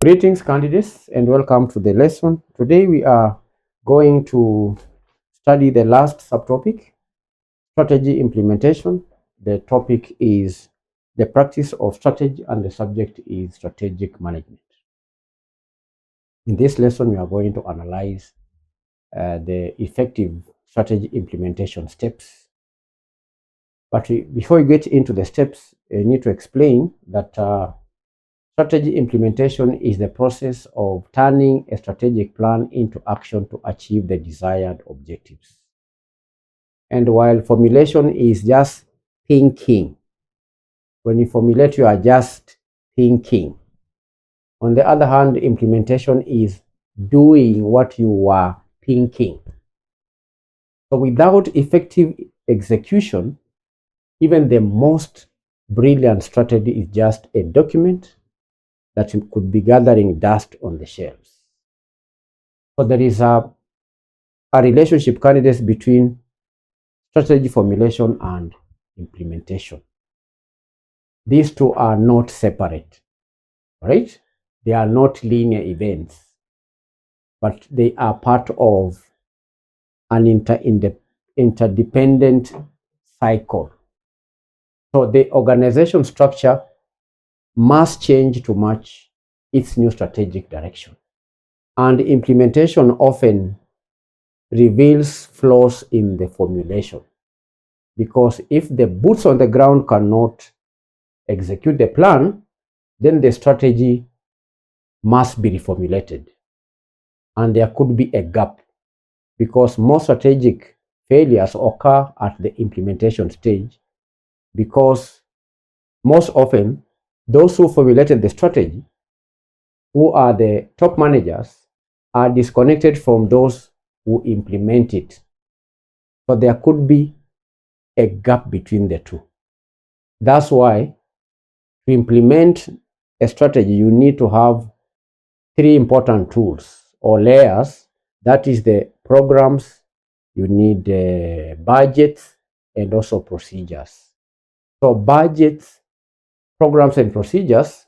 Greetings, candidates, and welcome to the lesson. Today we are going to study the last subtopic, strategy implementation. The topic is the practice of strategy, and the subject is strategic management. In this lesson, we are going to analyze the effective strategy implementation steps. But before we get into the steps, I need to explain that strategy implementation is the process of turning a strategic plan into action to achieve the desired objectives. And while formulation is just thinking, when you formulate, you are just thinking. On the other hand, implementation is doing what you were thinking. So without effective execution, even the most brilliant strategy is just a document that could be gathering dust on the shelves. So there is a relationship, candidates, between strategy formulation and implementation. These two are not separate, right? They are not linear events, but they are part of an interdependent cycle. So the organization structure must change to match its new strategic direction. And implementation often reveals flaws in the formulation, because if the boots on the ground cannot execute the plan, then the strategy must be reformulated. And there could be a gap, because most strategic failures occur at the implementation stage, because most often those who formulated the strategy, who are the top managers, are disconnected from those who implement it. So there could be a gap between the two. That's why to implement a strategy, you need to have three important tools or layers. That is the programs, you need budgets, and also procedures. So budgets, programs, and procedures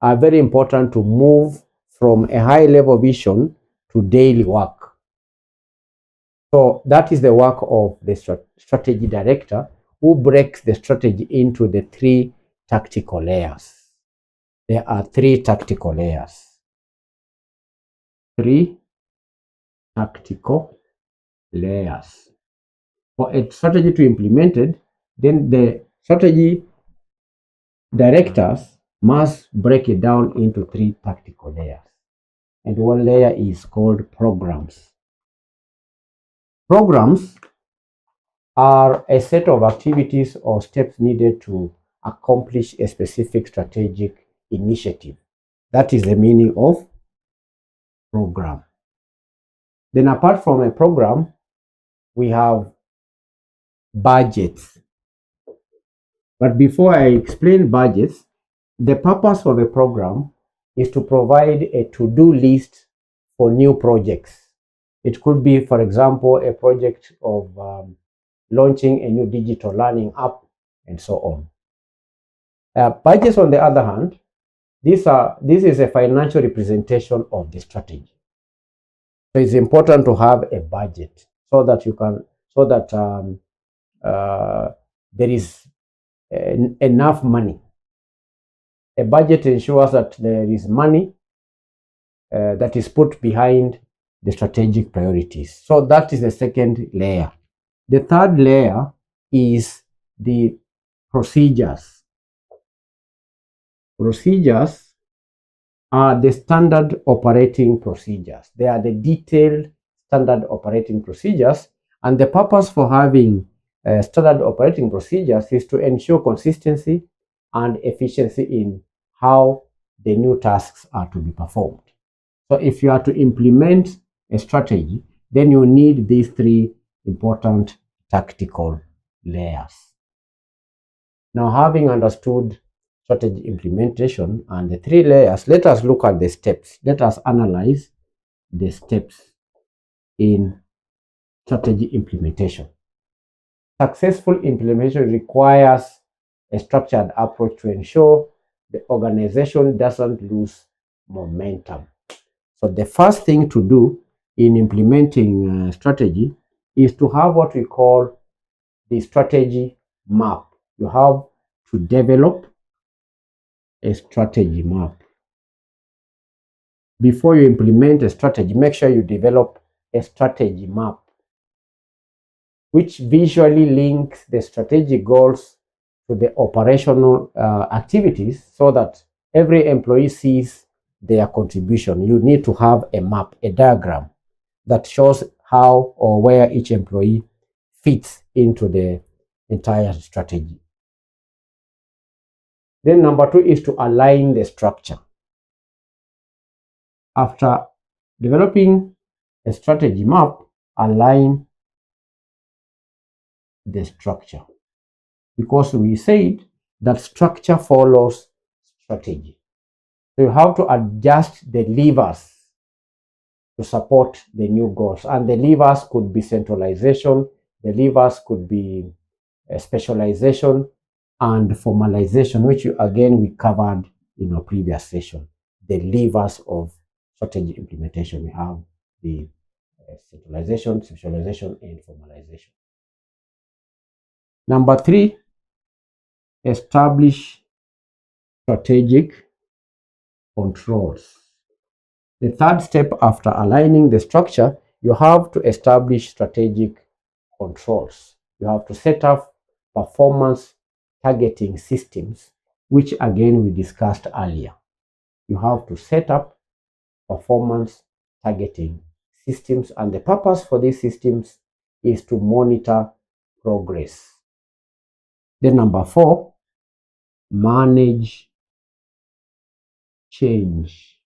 are very important to move from a high level vision to daily work. So that is the work of the strategy director, who breaks the strategy into the three tactical layers. There are three tactical layers. Three tactical layers. For a strategy to be implemented, then the strategy directors must break it down into three tactical layers. And one layer is called programs. Programs are a set of activities or steps needed to accomplish a specific strategic initiative. That is the meaning of program. Then apart from a program, we have budgets. But before I explain budgets, the purpose of a program is to provide a to-do list for new projects. It could be, for example, a project of launching a new digital learning app, and so on. Budgets, on the other hand, this is a financial representation of the strategy. So it's important to have a budget so that there is enough money. A budget ensures that there is money that is put behind the strategic priorities. So that is the second layer. The third layer is the procedures. Procedures are the standard operating procedures. They are the detailed standard operating procedures, and the purpose for having standard operating procedures is to ensure consistency and efficiency in how the new tasks are to be performed. So if you are to implement a strategy, then you need these three important tactical layers. Now, having understood strategy implementation and the three layers, let us look at the steps. Let us analyze the steps in strategy implementation. Successful implementation requires a structured approach to ensure the organization doesn't lose momentum. So the first thing to do in implementing strategy is to have what we call the strategy map. You have to develop a strategy map. Before you implement a strategy, make sure you develop a strategy map which visually links the strategic goals to the operational activities so that every employee sees their contribution. You need to have a map, a diagram that shows how or where each employee fits into the entire strategy. Then number 2 is to align the structure. After developing a strategy map, align the structure, because we said that structure follows strategy. So you have to adjust the levers to support the new goals, and the levers could be centralization, the levers could be specialization and formalization, which we covered in our previous session. The levers of strategy implementation, we have the centralization, specialization, and formalization. Number 3, establish strategic controls. The third step after aligning the structure, you have to establish strategic controls. You have to set up performance targeting systems, which again we discussed earlier. You have to set up performance targeting systems, and the purpose for these systems is to monitor progress. Then number 4, manage change.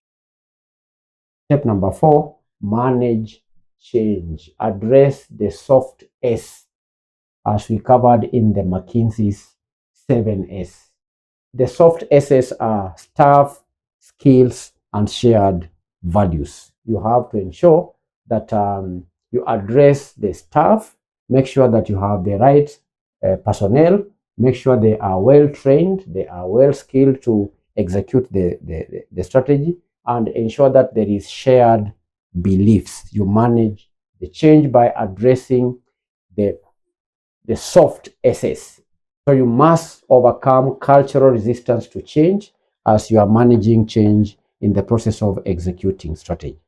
Step number 4, manage change. Address the soft S as we covered in the McKinsey's 7S. The soft S's are staff, skills, and shared values. You have to ensure that you address the staff, make sure that you have the right personnel, make sure they are well trained, they are well skilled to execute the strategy, and ensure that there is shared beliefs. You manage the change by addressing the soft S's. So you must overcome cultural resistance to change as you are managing change in the process of executing strategy.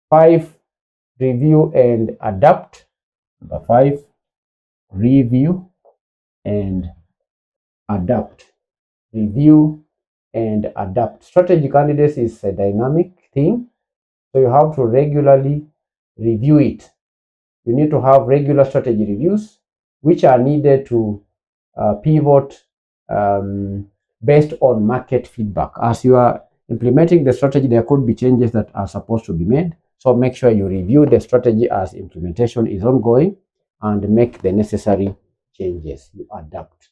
5, review and adapt. Number 5, review and adapt. Review and adapt. Strategy candidates is a dynamic thing, so you have to regularly review it. You need to have regular strategy reviews, which are needed to pivot based on market feedback. As you are implementing the strategy, there could be changes that are supposed to be made. So make sure you review the strategy as implementation is ongoing and make the necessary changes. You adapt.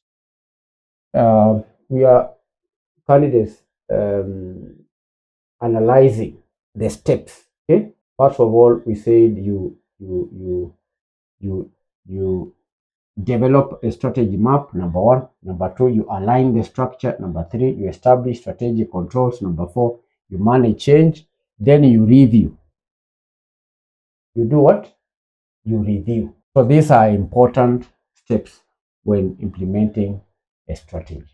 We are candidates analyzing the steps. Okay. First of all, we said you develop a strategy map, number 1. Number 2, you align the structure. Number 3, you establish strategic controls. Number 4, you manage change. Then you review. You do what? You review. So these are important steps when implementing a strategy.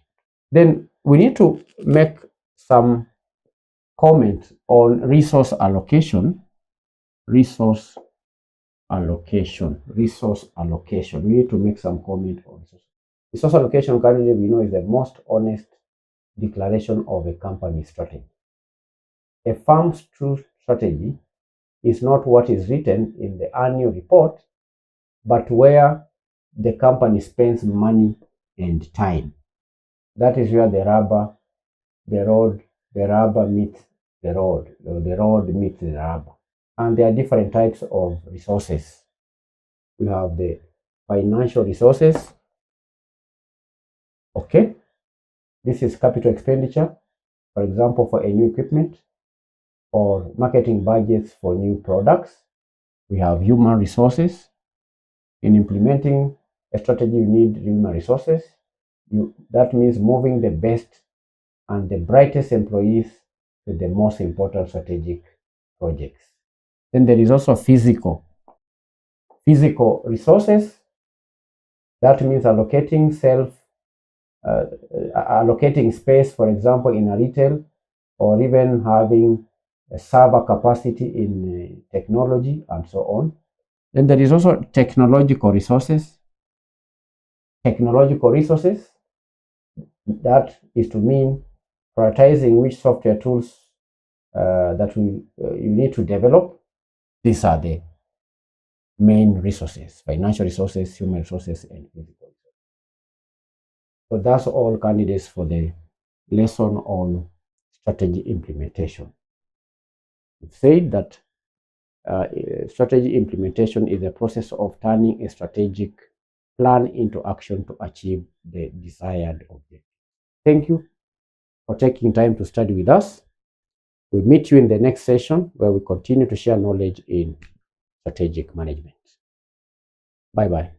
Then we need to make some comment on resource allocation. Resource allocation. We need to make some comment on resource allocation. Currently, we know is the most honest declaration of a company strategy. A firm's true strategy is not what is written in the annual report, but where the company spends money and time. That is where the rubber meets the road, or the road meets the rubber. And there are different types of resources. We have the financial resources. Okay, this is capital expenditure, for example, for a new equipment or marketing budgets for new products. We have human resources. In implementing a strategy, you need human resources. That means moving the best and the brightest employees to the most important strategic projects. Then there is also physical resources. That means allocating space, for example, in a retail, or even having a server capacity in technology and so on. Then there is also technological resources. That is to mean prioritizing which software tools that you need to develop. These are the main resources: financial resources, human resources, and physical resources. So that's all candidates for the lesson on strategy implementation. We've said that strategy implementation is the process of turning a strategic plan into action to achieve the desired objective. Thank you for taking time to study with us. We'll meet you in the next session where we continue to share knowledge in strategic management. Bye-bye.